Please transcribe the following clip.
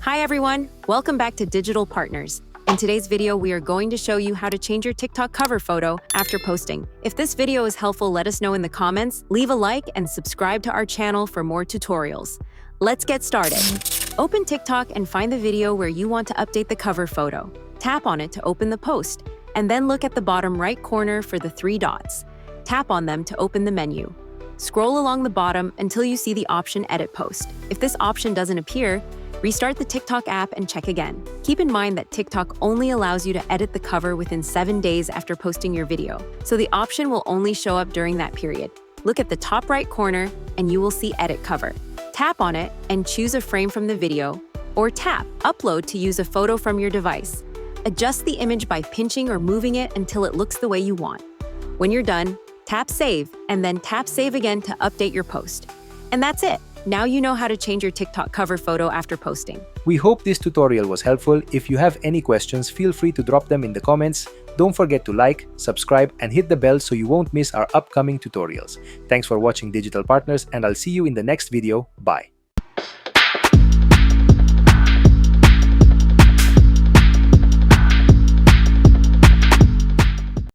Hi everyone, welcome back to Digital Partners. In today's video, we are going to show you how to change your TikTok cover photo after posting. If this video is helpful, let us know in the comments, leave a like, and subscribe to our channel for more tutorials. Let's get started. Open TikTok and find the video where you want to update the cover photo. Tap on it to open the post, and then look at the bottom right corner for the three dots. Tap on them to open the menu. Scroll along the bottom until you see the option Edit Post. If this option doesn't appear, restart the TikTok app and check again. Keep in mind that TikTok only allows you to edit the cover within 7 days after posting your video, so the option will only show up during that period. Look at the top right corner and you will see Edit Cover. Tap on it and choose a frame from the video, or tap Upload to use a photo from your device. Adjust the image by pinching or moving it until it looks the way you want. When you're done, tap Save and then tap Save again to update your post. And that's it. Now you know how to change your TikTok cover photo after posting. We hope this tutorial was helpful. If you have any questions, feel free to drop them in the comments. Don't forget to like, subscribe, and hit the bell so you won't miss our upcoming tutorials. Thanks for watching Digital Partners, and I'll see you in the next video. Bye.